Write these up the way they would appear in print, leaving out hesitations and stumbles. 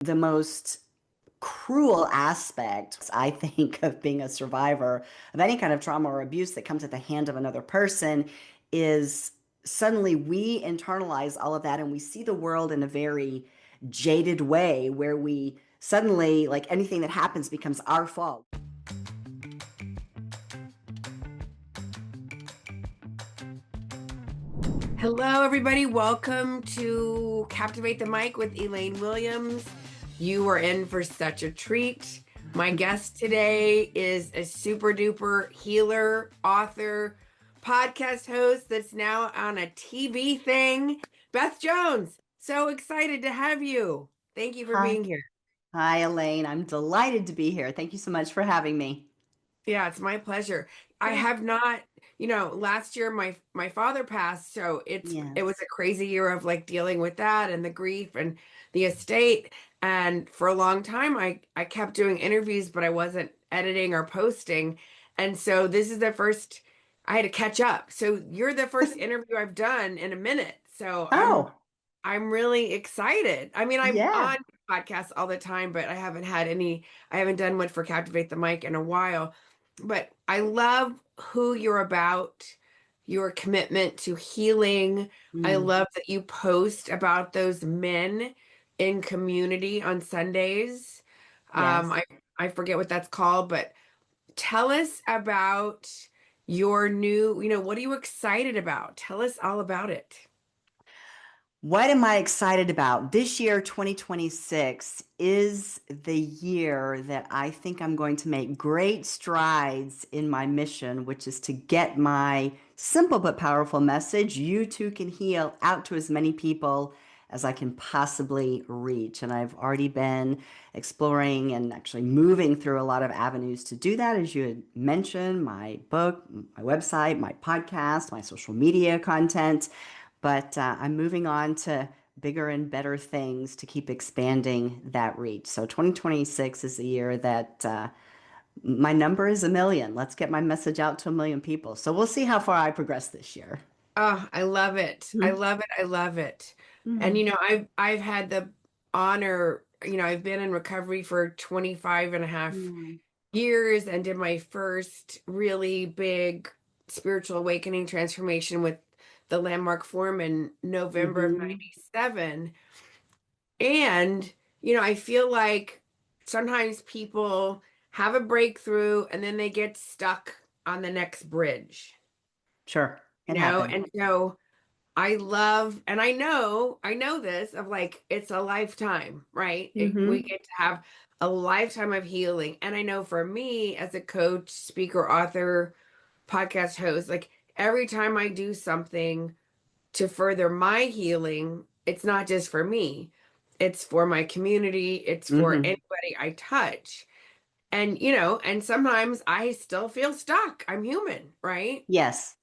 The most cruel aspect, I think, of being a survivor of any kind of trauma or abuse that comes at the hand of another person is suddenly we internalize all of that and we see the world in a very jaded way where we suddenly, like anything that happens, becomes our fault. Hello, everybody. Welcome to Captivate the Mic with Elaine Williams. You are in for such a treat. My guest today is a super duper healer, author, podcast host that's now on a TV thing, Beth Jones. So excited to have you. Thank you for Hi. being here. Hi, Elaine. I'm delighted to be here. Thank you so much for having me. Yeah, it's my pleasure. I Good. have not, last year my father passed, so it was Yes. a crazy year of like dealing with that and the grief and the estate. And for a long time I kept doing interviews, but I wasn't editing or posting. And so this is the first I had to catch up. So you're the first interview I've done in a minute. So I'm Oh, I'm really excited. I mean, I'm yeah. on podcasts all the time, but I haven't done one for Captivate the Mic in a while. But I love who you're about, your commitment to healing. I Mm, love that you post about those men in community on Sundays. yes. I forget what that's called, but tell us about your new, what are you excited about? Tell us all about it. What am I excited about? This year, 2026, is the year that I think I'm going to make great strides in my mission, which is to get my simple but powerful message, you too can heal, out to as many people as I can possibly reach. And I've already been exploring and actually moving through a lot of avenues to do that. As you had mentioned, my book, my website, my podcast, my social media content. But I'm moving on to bigger and better things to keep expanding that reach. So 2026 is the year that my number is 1 million. Let's get my message out to 1 million people. So we'll see how far I progress this year. Oh, I love it. I Mhm. love it. I love it. And Mhm. I've had the honor, I've been in recovery for 25 and a half Mhm. years and did my first really big spiritual awakening transformation with the Landmark Forum in November of Mhm. 97. And, I feel like sometimes people have a breakthrough and then they get stuck on the next bridge, Sure, it happens. and so and I know this of like, it's a lifetime, right? We Mhm. get to have a lifetime of healing. And I know for me as a coach, speaker, author, podcast host, like every time I do something to further my healing, it's not just for me, it's for my community, it's for Mhm. anybody I touch. And, and sometimes I still feel stuck. I'm human, right? Yes.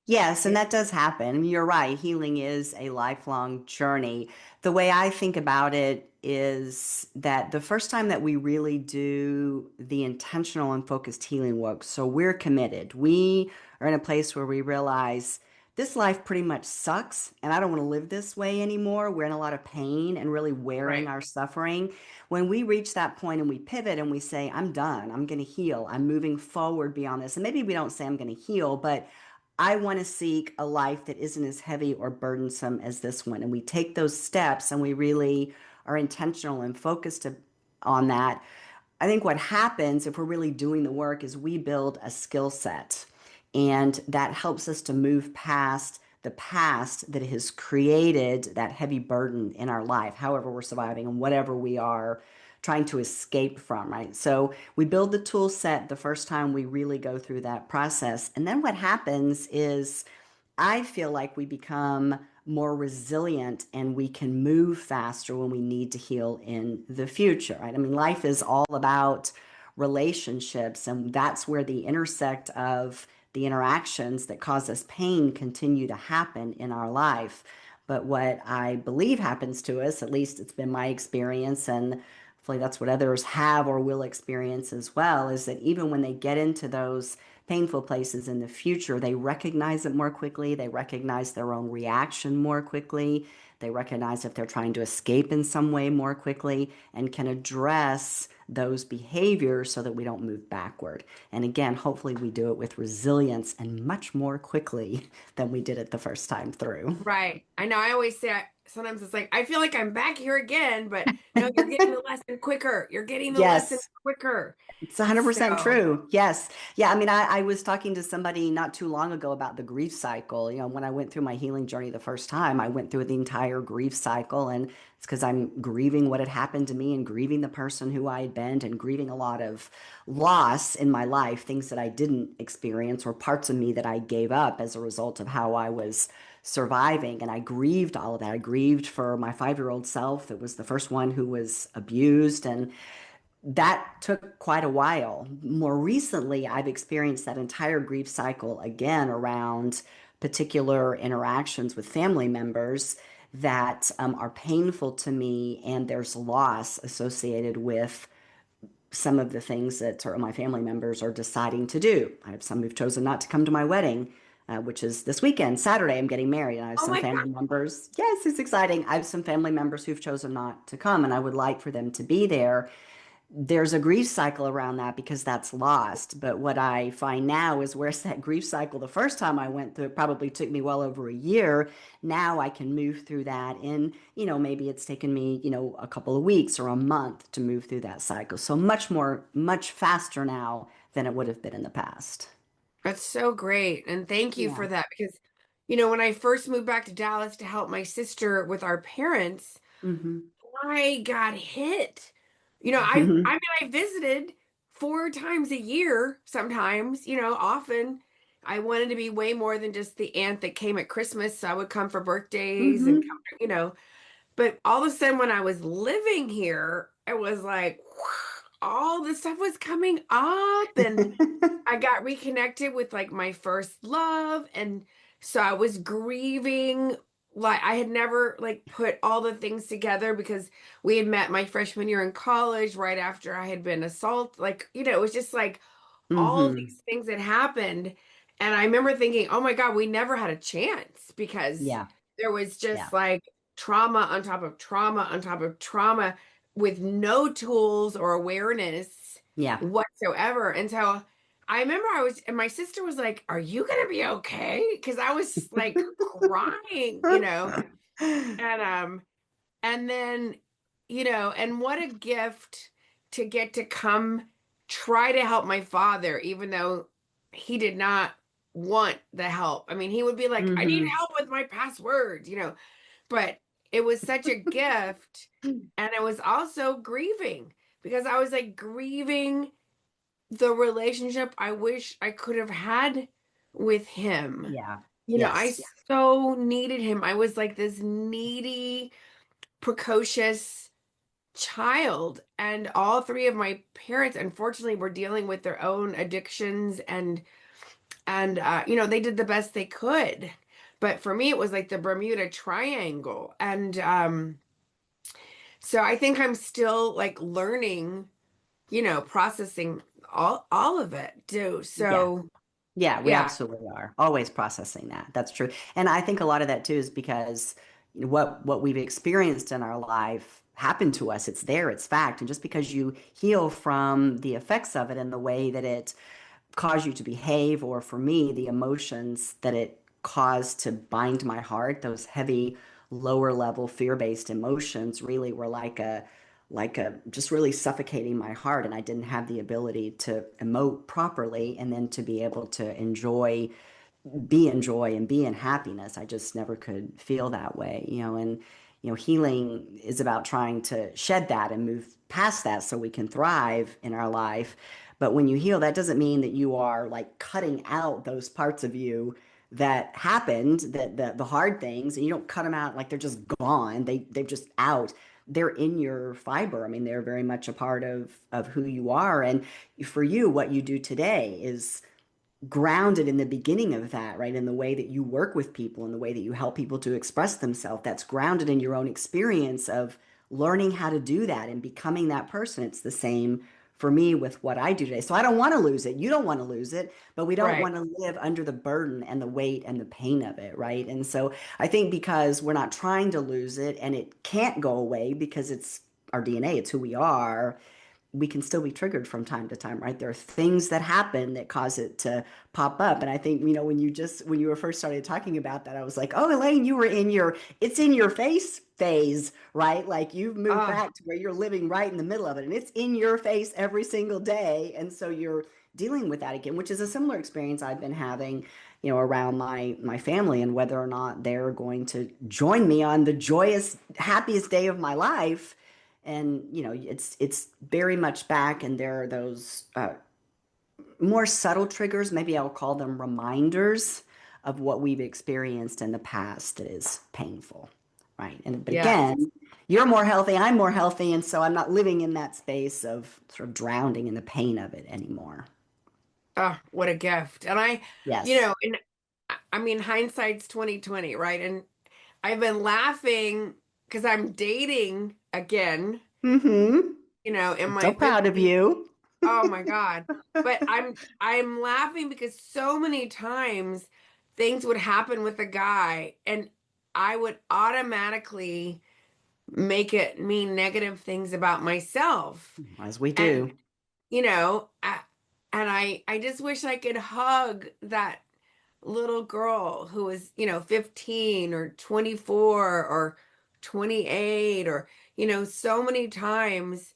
Yes, and Yeah. that does happen. I mean, you're right. Healing is a lifelong journey. The way I think about it is that the first time that we really do the intentional and focused healing work, so we're committed. We are in a place where we realize this life pretty much sucks and I don't want to live this way anymore. We're in a lot of pain and really wearing Right. our suffering. When we reach that point and we pivot and we say, I'm done, I'm going to heal, I'm moving forward beyond this. And maybe we don't say I'm going to heal, but I want to seek a life that isn't as heavy or burdensome as this one. And we take those steps and we really are intentional and focused on that. I think what happens if we're really doing the work is we build a skill set, and that helps us to move past the past that has created that heavy burden in our life, however we're surviving and whatever we are trying to escape from, right? So we build the tool set the first time we really go through that process. And then what happens is I feel like we become more resilient and we can move faster when we need to heal in the future, right? I mean, life is all about relationships, and that's where the intersect of the interactions that cause us pain continue to happen in our life. But what I believe happens to us, at least it's been my experience, and hopefully that's what others have or will experience as well, is that even when they get into those painful places in the future, they recognize it more quickly. They recognize their own reaction more quickly. They recognize if they're trying to escape in some way more quickly and can address those behaviors so that we don't move backward. And again, hopefully we do it with resilience and much more quickly than we did it the first time through. Right. I know. I always say, sometimes it's like, I feel like I'm back here again, but no, you're getting the lesson quicker. You're getting the lesson Yes. quicker. It's 100% So, true. Yes. Yeah. I mean, I was talking to somebody not too long ago about the grief cycle. You know, when I went through my healing journey the first time, I went through the entire grief cycle. And it's because I'm grieving what had happened to me and grieving the person who I had been and grieving a lot of loss in my life, things that I didn't experience or parts of me that I gave up as a result of how I was surviving. And I grieved all of that. I grieved for my 5-year-old self that was the first one who was abused. And that took quite a while. More recently, I've experienced that entire grief cycle again around particular interactions with family members that are painful to me, and there's loss associated with some of the things that my family members are deciding to do. I have some who've chosen not to come to my wedding, which is this weekend, Saturday. I'm getting married, and I have oh some my God. family members. Yes, it's exciting. I have some family members who've chosen not to come, and I would like for them to be there. There's a grief cycle around that because that's lost. But what I find now is where's that grief cycle the first time I went through, it probably took me well over a year. Now I can move through that in, maybe it's taken me, a couple of weeks or a month to move through that cycle. So much more, much faster now than it would have been in the past. That's so great. And thank you Yeah. for that because, when I first moved back to Dallas to help my sister with our parents, Hmm. I got hit. I mean, I visited 4 times a year sometimes, often. I wanted to be way more than just the aunt that came at Christmas. So I would come for birthdays and Hmm. come, but all of a sudden when I was living here, it was like all the stuff was coming up and I got reconnected with like my first love. And so I was grieving. Like I had never like put all the things together because we had met my freshman year in college right after I had been assaulted. Like, it was just like all Hmm. these things that happened. And I remember thinking, oh my God, we never had a chance because Yeah. there was Yeah. just like trauma on top of trauma on top of trauma with no tools or awareness Yeah. whatsoever. And so I remember and my sister was like, are you going to be okay? Because I was like crying, and, and then, and what a gift to get to come try to help my father, even though he did not want the help. I mean, he would be like, I need Hmm. help with my passwords, but it was such a gift. And it was also grieving because I was like grieving the relationship I wish I could have had with him. Yeah. I Yes. so needed him. I was like this needy, precocious child. And all three of my parents, unfortunately, were dealing with their own addictions and they did the best they could. But for me, it was like the Bermuda Triangle. And so I think I'm still like learning, processing all of it too. Yeah. So Yeah, we yeah. absolutely are. Always processing that. That's true. And I think a lot of that too is because what we've experienced in our life happened to us. It's there, it's fact. And just because you heal from the effects of it and the way that it caused you to behave, or for me, the emotions that it caused to bind my heart, those heavy, lower level fear-based emotions really were like a just really suffocating my heart, and I didn't have the ability to emote properly and then to be able to be in joy and be in happiness. I just never could feel that way, and healing is about trying to shed that and move past that so we can thrive in our life. But when you heal, that doesn't mean that you are like cutting out those parts of you that happened, that the hard things, and you don't cut them out like they're just gone. They're just out. They're in your fiber. I mean, they're very much a part of who you are. And for you, what you do today is grounded in the beginning of that, right? In the way that you work with people, in the way that you help people to express themselves. That's grounded in your own experience of learning how to do that and becoming that person. It's the same for me with what I do today. So I don't want to lose it. You don't want to lose it, but we don't Right. want to live under the burden and the weight and the pain of it, right? And so I think because we're not trying to lose it and it can't go away because it's our DNA, it's who we are, we can still be triggered from time to time, right? There are things that happen that cause it to pop up. And I think, when you were first started talking about that, I was like, oh, Elaine, you were in your it's in your face phase, right? Like you've moved Uh, back to where you're living right in the middle of it and it's in your face every single day. And so you're dealing with that again, which is a similar experience I've been having, around my family and whether or not they're going to join me on the joyous, happiest day of my life. And it's very much back, and there are those more subtle triggers, maybe I'll call them reminders of what we've experienced in the past that is painful, right? And but yes. again, you're more healthy, I'm more healthy, and so I'm not living in that space of sort of drowning in the pain of it anymore. Oh, what a gift. And Yes. and I mean, hindsight's 2020, right? And I've been laughing because I'm dating again, Mm-hmm. in I'm so my proud of 50s. you. Oh my God. But I'm laughing because so many times things would happen with a guy and I would automatically make it mean negative things about myself. As we And do. and I just wish I could hug that little girl who was, 15 or 24 or 28 or, so many times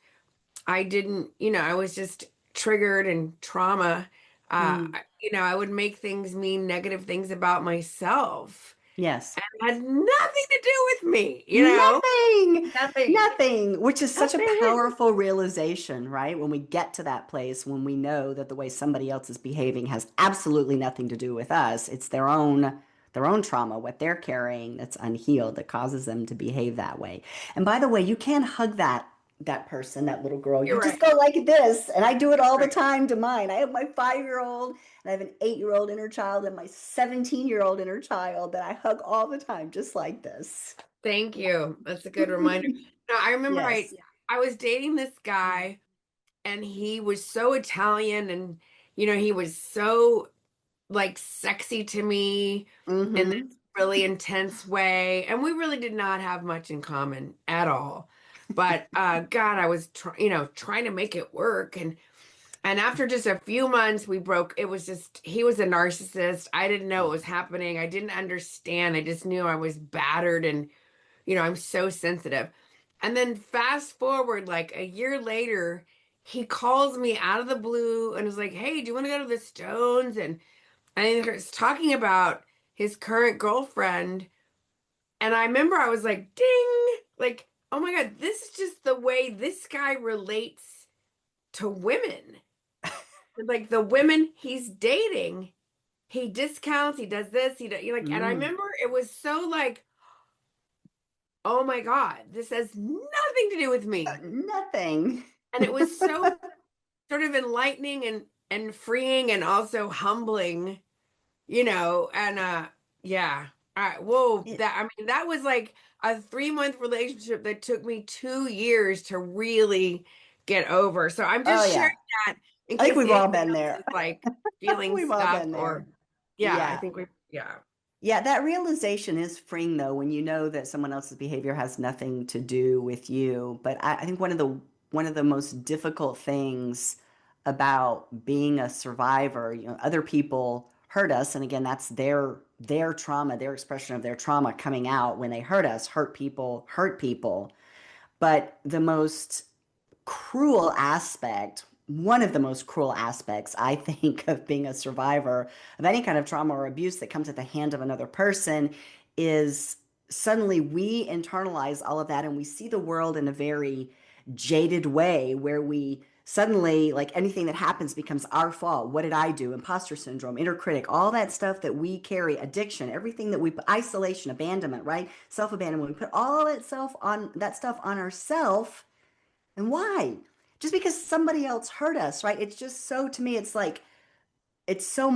I didn't, I was just triggered and trauma. Mm. I would make things mean negative things about myself. Yes. It had nothing to do with me. Nothing, Nothing. nothing, which is such a Nothing. powerful realization, right? When we get to that place, when we know that the way somebody else is behaving has absolutely nothing to do with us, it's their own trauma, what they're carrying that's unhealed that causes them to behave that way. And by the way, you can hug that person, that little girl. You You're just right. go like this, and I do it all the Right. time to mine. I have my 5-year-old, and I have an 8-year-old inner child, and my 17-year-old inner child that I hug all the time, just like this. Thank you. That's a good reminder. No, I remember Yes. I was dating this guy and he was so Italian and he was so like sexy to me in this Mm-hmm. really intense way. And we really did not have much in common at all. But God, I was trying to make it work and after just a few months we broke. It was just he was a narcissist. I didn't know what was happening. I didn't understand. I just knew I was battered and I'm so sensitive. And then fast forward like a year later, he calls me out of the blue and is like, "Hey, do you want to go to the Stones?" And he was talking about his current girlfriend. And I remember I was like, ding, like, oh my God, this is just the way this guy relates to women. Like the women he's dating, he discounts, he does this, and I Mm. remember it was so like, oh my God, this has nothing to do with me. Nothing. And it was so sort of enlightening and freeing and also humbling, and yeah. Whoa, It, that I mean that was like a 3-month relationship that took me 2 years to really get over. So I'm oh just sharing yeah. that in I think case we've all anybody been else there. is like feeling We've all stuck been there. or yeah, I Yeah. think yeah. Yeah, that realization is freeing though when you know that someone else's behavior has nothing to do with you. But I think one of the most difficult things about being a survivor, other people hurt us, and again, that's their trauma, their expression of their trauma coming out when they hurt us, hurt people, hurt people. But the most cruel aspect, one of the most cruel aspects, I think, of being a survivor of any kind of trauma or abuse that comes at the hand of another person is suddenly we internalize all of that and we see the world in a very jaded way where we suddenly, like anything that happens becomes our fault. What did I do? Imposter syndrome, inner critic, all that stuff that we carry, addiction, everything that we isolation, abandonment, right? Self-abandonment. We put all that stuff on ourselves. And why? Just because somebody else hurt us, right? It's just so, to me, it's like, it's so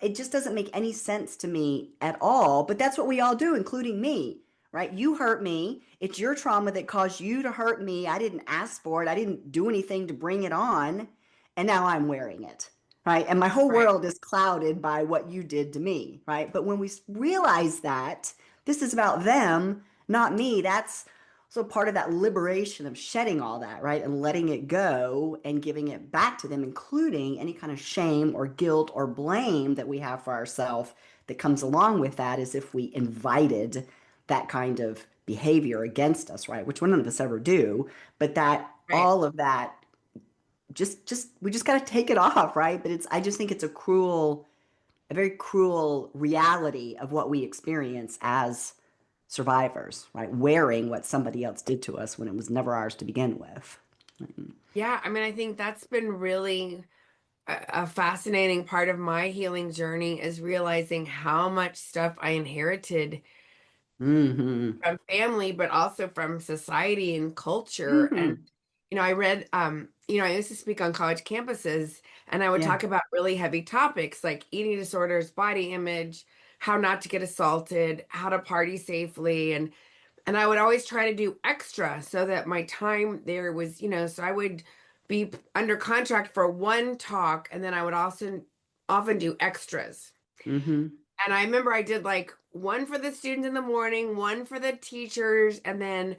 it just doesn't make any sense to me at all. But that's what we all do, including me, right? You hurt me. It's your trauma that caused you to hurt me. I didn't ask for it. I didn't do anything to bring it on. And now I'm wearing it, right? And my whole Right. world is clouded by what you did to me, right? But when we realize that this is about them, not me, that's so part of that liberation of shedding all that, right? And letting it go and giving it back to them, including any kind of shame or guilt or blame that we have for ourselves that comes along with that, as if we invited that kind of behavior against us, right? Which none of us ever do, but that Right. all of that just we just got to take it off, right? But it's I just think it's a very cruel reality of what we experience as survivors, right? Wearing what somebody else did to us when it was never ours to begin with. Yeah, I mean, I think that's been really a fascinating part of my healing journey is realizing how much stuff I inherited Mm-hmm. from family, but also from society and culture. And, Mm-hmm. I read, I used to speak on college campuses and I would Yeah. talk about really heavy topics like eating disorders, body image, how not to get assaulted, how to party safely. And I would always try to do extra so that my time there was, so I would be under contract for one talk and then I would also often do extras. Mm-hmm. And I remember I did like one for the students in the morning, one for the teachers, and then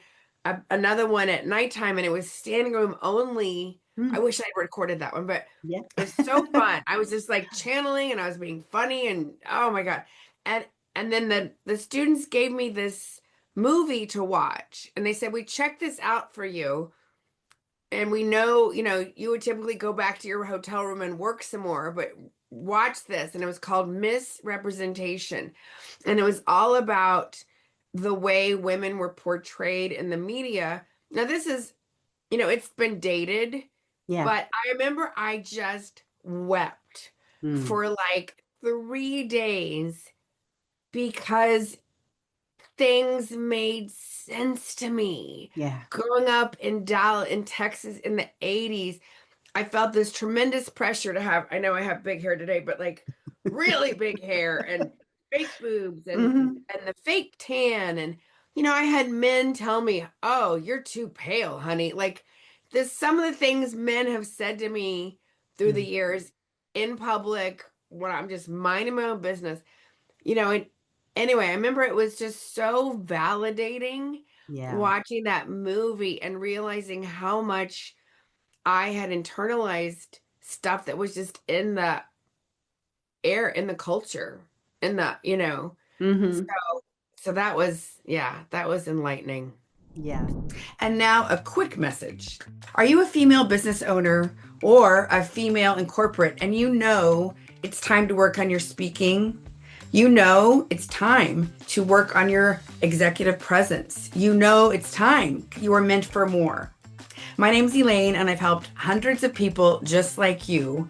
another one at nighttime. And it was standing room only. I Mm. wish I recorded that one, but Yeah. it was so fun. I was just like channeling and I was being funny and oh my God. And and then the students gave me this movie to watch. And they said, "We checked this out for you. And we know, you would typically go back to your hotel room and work some more, but watch this." And it was called Misrepresentation. And it was all about the way women were portrayed in the media. Now, this is, it's been dated, Yeah. but I remember I just wept Mm. for like 3 days because things made sense to me. Yeah. Growing up in Dallas, in Texas in the 80s, I felt this tremendous pressure to have, I know I have big hair today, but like really big hair and fake boobs Mm-hmm. and the fake tan. And, I had men tell me, "Oh, you're too pale, honey." Like this, some of the things men have said to me through the Mm. years in public when I'm just minding my own business, and anyway, I remember it was just so validating Yeah. watching that movie and realizing how much I had internalized stuff that was just in the air, in the culture, in the, Mm-hmm. so so that was, yeah, that was enlightening. Yeah. And now a quick message. Are you a female business owner or a female in corporate and it's time to work on your speaking? It's time to work on your executive presence. It's time. You are meant for more. My name's Elaine, and I've helped hundreds of people just like you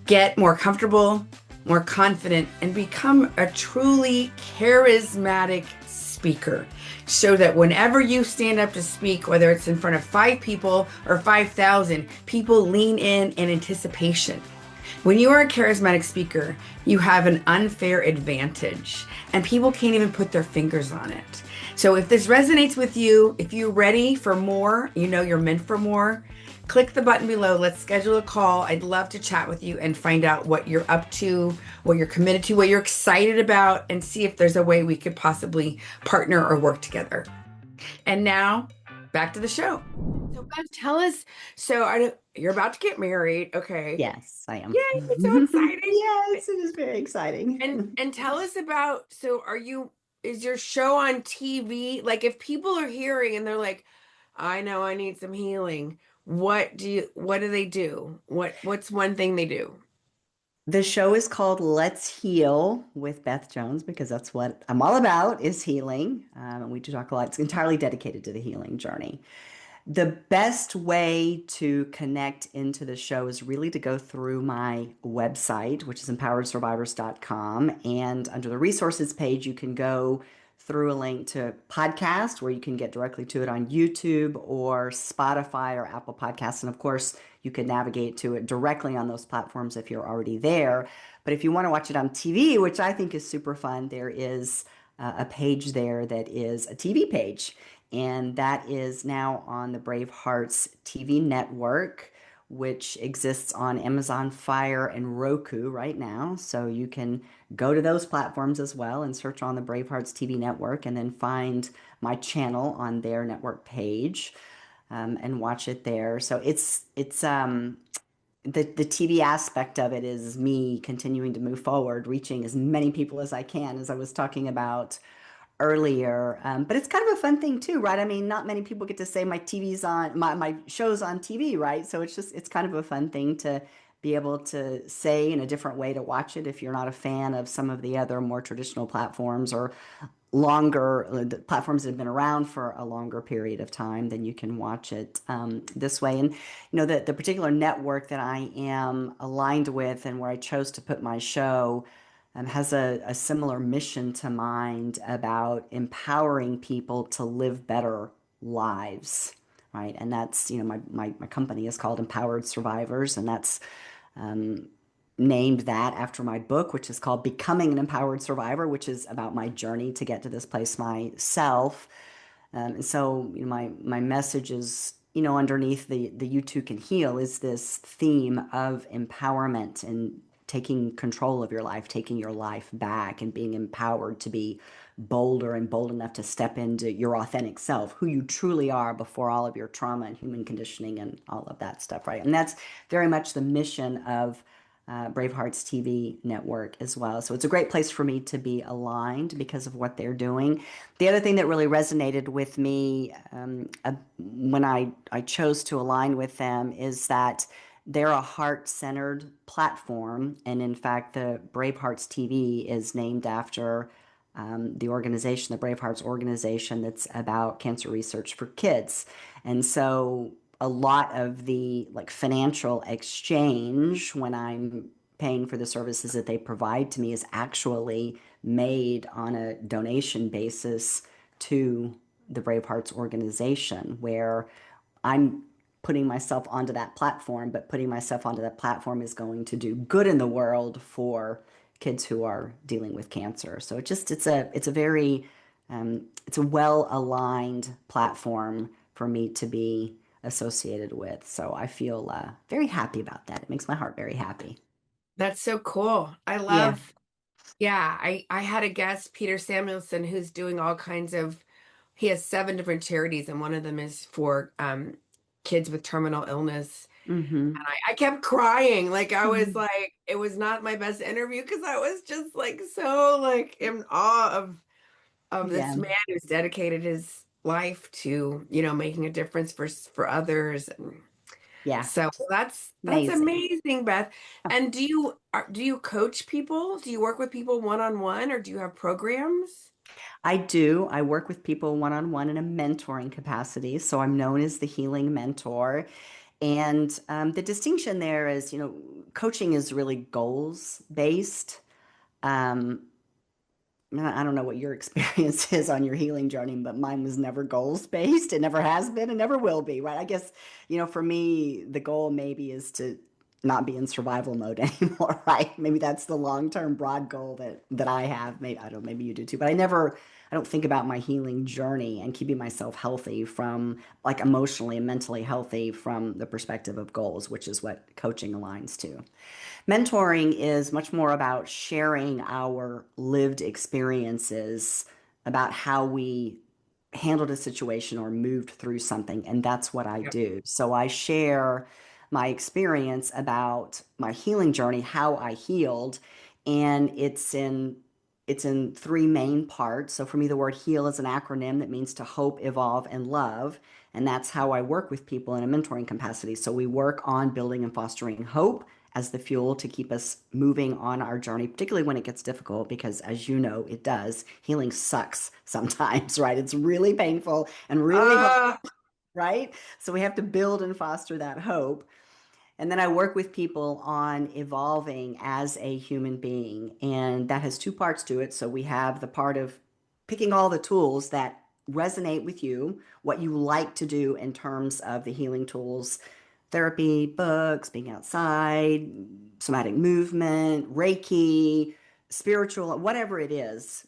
get more comfortable, more confident, and become a truly charismatic speaker. So that whenever you stand up to speak, whether it's in front of 5 people or 5,000, people lean in anticipation. When you are a charismatic speaker, you have an unfair advantage, and people can't even put their fingers on it. So if this resonates with you, if you're ready for more, you're meant for more, click the button below. Let's schedule a call. I'd love to chat with you and find out what you're up to, what you're committed to, what you're excited about, and see if there's a way we could possibly partner or work together. And now, back to the show. So, Beth, tell us. You're about to get married, okay? Yes, I am. Yay! It's so exciting. Yes, it is very exciting. And tell us about. So, is your show on TV? Like, if people are hearing and they're like, "I know I need some healing," what do they do? What's one thing they do? The show is called Let's Heal with Beth Jones because that's what I'm all about is healing. And we do talk a lot. It's entirely dedicated to the healing journey. The best way to connect into the show is really to go through my website, which is empoweredsurvivors.com. And under the resources page, you can go through a link to podcast where you can get directly to it on YouTube or Spotify or Apple Podcasts. And of course, you can navigate to it directly on those platforms if you're already there. But if you want to watch it on TV, which I think is super fun, there is a page there that is a TV page. And that is now on the Bravehearts TV network, which exists on Amazon Fire and Roku right now. So you can go to those platforms as well and search on the Bravehearts TV network and then find my channel on their network page, and watch it there. So it's the TV aspect of it is me continuing to move forward, reaching as many people as I can, as I was talking about earlier. But it's kind of a fun thing too, right? I mean, not many people get to say my TV's on my show's on TV, right? So it's kind of a fun thing to be able to say in a different way to watch it if you're not a fan of some of the other more traditional platforms or longer the platforms that have been around for a longer period of time, then you can watch it this way. And the particular network that I am aligned with and where I chose to put my show has a similar mission to mind about empowering people to live better lives, right? And that's, my company is called Empowered Survivors, and that's named that after my book, which is called Becoming an Empowered Survivor, which is about my journey to get to this place myself. And so, my message is, underneath the You Too Can Heal is this theme of empowerment and taking control of your life, taking your life back, and being empowered to be bolder and bold enough to step into your authentic self, who you truly are before all of your trauma and human conditioning and all of that stuff, right? And that's very much the mission of Bravehearts TV network as well. So it's a great place for me to be aligned because of what they're doing. The other thing that really resonated with me when I chose to align with them is that they're a heart-centered platform. And in fact, the Bravehearts TV is named after the organization, the Bravehearts organization that's about cancer research for kids. And so a lot of the like financial exchange when I'm paying for the services that they provide to me is actually made on a donation basis to the Bravehearts organization, where I'm putting myself onto that platform, but putting myself onto that platform is going to do good in the world for kids who are dealing with cancer. So it's a very it's a well aligned platform for me to be associated with. So I feel very happy about that. It makes my heart very happy. That's so cool. I Yeah. love, yeah, I had a guest, Peter Samuelson, who's doing all kinds of, he has 7 different charities, and one of them is for kids with terminal illness. Mm-hmm. And I kept crying. Like I was like, it was not my best interview because I was just like so like in awe of this Yeah. man who's dedicated his life to, making a difference for others. And Yeah. so that's Amazing. amazing, Beth. And do you coach people? Do you work with people one on one, or do you have programs? I do. I work with people one on one in a mentoring capacity. So I'm known as the healing mentor. And the distinction there is, coaching is really goals based. Um, I don't know what your experience is on your healing journey, but mine was never goals based. It never has been and never will be, right? I guess, for me, the goal maybe is to not be in survival mode anymore, right? Maybe that's the long-term broad goal that I have. Maybe I don't know, maybe you do too, but I don't think about my healing journey and keeping myself healthy from like emotionally and mentally healthy from the perspective of goals, which is what coaching aligns to. Mentoring is much more about sharing our lived experiences about how we handled a situation or moved through something. And that's what I Yep. do. So I share my experience about my healing journey, how I healed, and it's in three main parts. So for me, the word heal is an acronym that means to hope, evolve, and love. And that's how I work with people in a mentoring capacity. So we work on building and fostering hope as the fuel to keep us moving on our journey, particularly when it gets difficult, because as you know, it does. Healing sucks sometimes, right? It's really painful and really hard, Uh, right? So we have to build and foster that hope. And then I work with people on evolving as a human being. And that has two parts to it. So we have the part of picking all the tools that resonate with you, what you like to do in terms of the healing tools, therapy, books, being outside, somatic movement, Reiki, spiritual, whatever it is.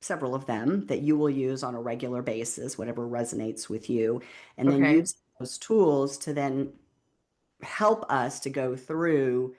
several of them that you will use on a regular basis, whatever resonates with you, and then Okay. use those tools to then help us to go through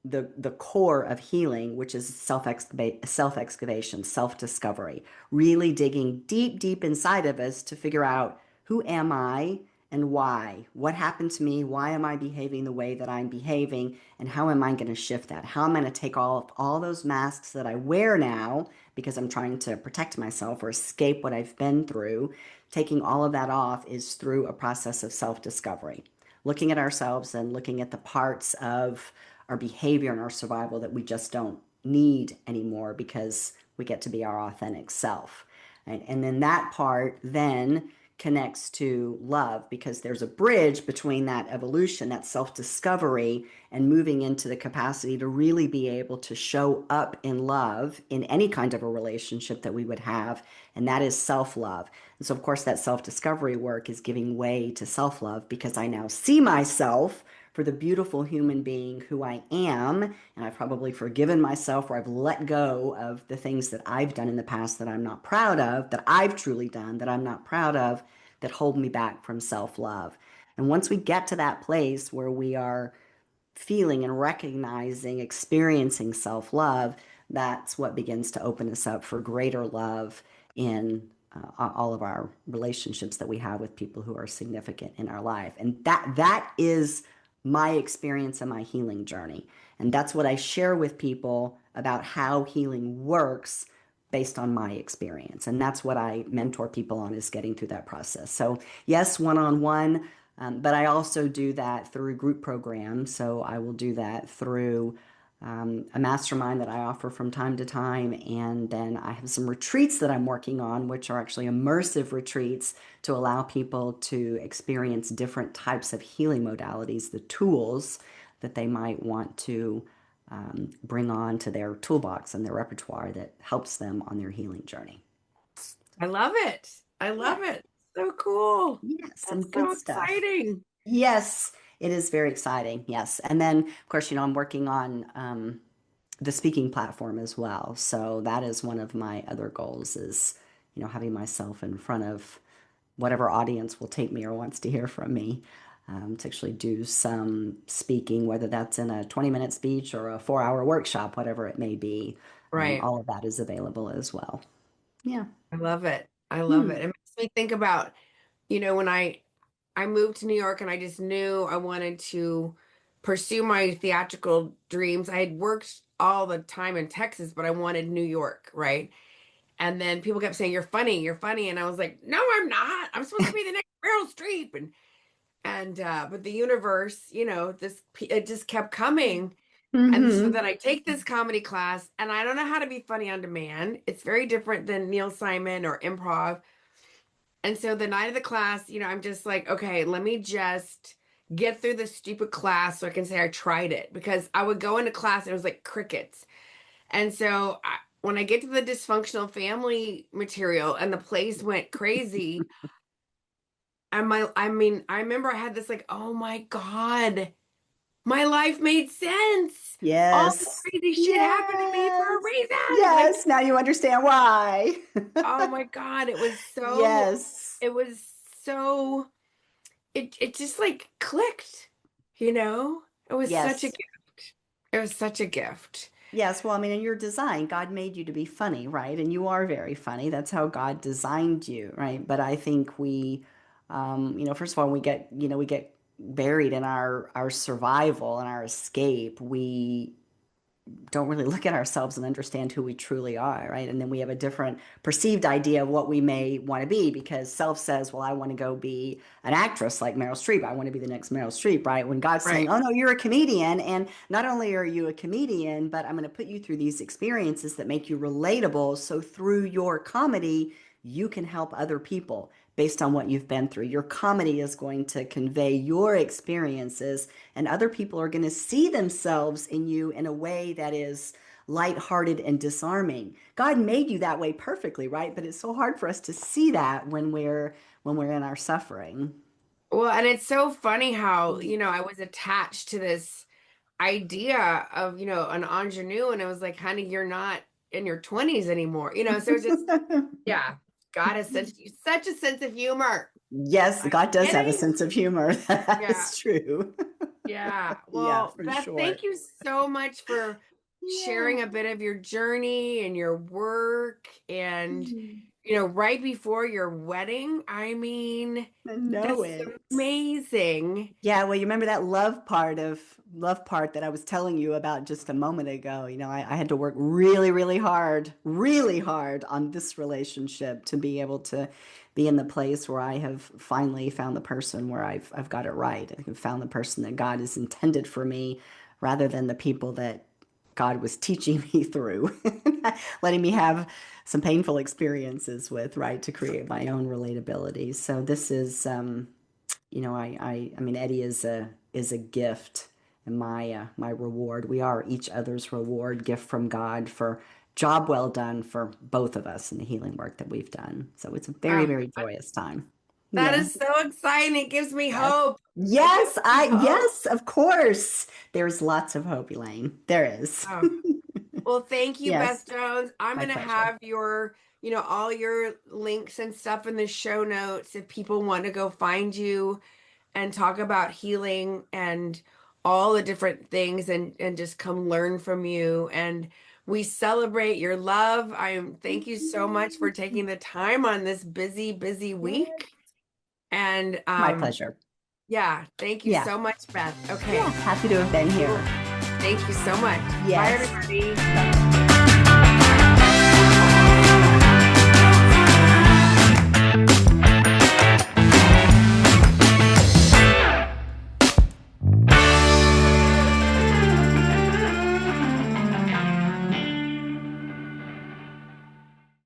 the core of healing, which is self excavation, self discovery, really digging deep, deep inside of us to figure out who am I and why? What happened to me? Why am I behaving the way that I'm behaving? And how am I going to shift that? How am I going to take all those masks that I wear now because I'm trying to protect myself or escape what I've been through? Taking all of that off is through a process of self discovery, looking at ourselves and looking at the parts of our behavior and our survival that we just don't need anymore because we get to be our authentic self. And then that part then connects to love because there's a bridge between that evolution, that self discovery, and moving into the capacity to really be able to show up in love in any kind of a relationship that we would have. And that is self love. And so, of course, that self discovery work is giving way to self love because I now see myself for the beautiful human being who I am. And I've probably forgiven myself, or I've let go of the things that I've done in the past that I'm not proud of, that I've truly done that I'm not proud of, that hold me back from self love. And once we get to that place where we are feeling and recognizing, experiencing self love, that's what begins to open us up for greater love in all of our relationships that we have with people who are significant in our life. And that is my experience and my healing journey. And that's what I share with people about how healing works based on my experience. And that's what I mentor people on, is getting through that process. So yes, one-on-one, but I also do that through group programs. So I will do that through a mastermind that I offer from time to time. And then I have some retreats that I'm working on, which are actually immersive retreats to allow people to experience different types of healing modalities, the tools that they might want to bring on to their toolbox and their repertoire that helps them on their healing journey. I love it. I Yeah, love it. So cool. yes, some That's good so stuff. exciting. Yes, it is very exciting. Yes. And then, of course, I'm working on the speaking platform as well. So that is one of my other goals is, having myself in front of whatever audience will take me or wants to hear from me, to actually do some speaking, whether that's in a 20-minute speech or a 4-hour workshop, whatever it may be. Right. All of that is available as well. Yeah. I love it. I love it. Hmm. It makes me think about, when I moved to New York and I just knew I wanted to pursue my theatrical dreams. I had worked all the time in Texas, but I wanted New York, right? And then people kept saying, "You're funny, you're funny," and I was like, "No, I'm not. I'm supposed to be the next Meryl Streep." And but the universe, it just kept coming. And so Hmm. then I take this comedy class, and I don't know how to be funny on demand. It's very different than Neil Simon or improv. And so the night of the class, I'm just like, okay, let me just get through this stupid class so I can say I tried it, because I would go into class and it was like crickets. And so when I get to the dysfunctional family material and the place went crazy, I remember I had this like, oh my God, my life made sense. All this Yes. crazy shit happened to me for a Yes. reason. Like, Yes. Now you understand why. oh my God, Yes. it was so, it just like clicked, you know? It was such a Yes. gift. It was such a gift. Yes. Well, I mean, in your design, God made you to be funny, right? And you are very funny. That's how God designed you, right? But I think first of all, we get buried in our survival and our escape. We don't really look at ourselves and understand who we truly are, right? And then we have a different perceived idea of what we may want to be because self says, well, I want to go be an actress like Meryl Streep. I want to be the next Meryl Streep, right? When God's saying, Right. oh, no, you're a comedian. And not only are you a comedian, but I'm going to put you through these experiences that make you relatable. So through your comedy, you can help other people based on what you've been through. Your comedy is going to convey your experiences, and other people are going to see themselves in you in a way that is lighthearted and disarming. God made you that way perfectly, right? But it's so hard for us to see that when we're in our suffering. Well, and it's so funny how, I was attached to this idea of, an ingenue, and it was like, honey, you're not. in your 20s anymore. So it's just, yeah, God has such a sense of humor. Yes, Are God you does have a kidding? sense of humor. That Yeah. is true. Yeah. Yeah, Well, for Beth, sure. thank you so much for sharing Yeah. a bit of your journey and your work and, Mm. right before your wedding. I mean, I know that's it. amazing. Yeah, well, you remember that love part that I was telling you about just a moment ago. I had to work really hard on this relationship to be able to be in the place where I have finally found the person where I've got it right. I've found the person that God has intended for me rather than the people that God was teaching me through, letting me have some painful experiences with, right, to create my own relatability. So this is I mean, Eddie is a gift and my reward. We are each other's reward, gift from God for job well done for both of us in the healing work that we've done. So it's a very, Oh, very joyous time. that Yeah. is so exciting. It gives me Yes. hope. It gives Yes, me hope. yes, of course. There's lots of hope, Elaine. There is. Oh, well, thank you, Yes, Beth Jones. I'm my going to pleasure. have all your links and stuff in the show notes if people want to go find you and talk about healing and all the different things and just come learn from you. And we celebrate your love. Thank you so much for taking the time on this busy, busy Yeah, week. And my pleasure. yeah, thank you Yeah. so much, Beth. Yeah, Okay. happy to have been here. Thank you so much. Bye, Yes. everybody. Bye.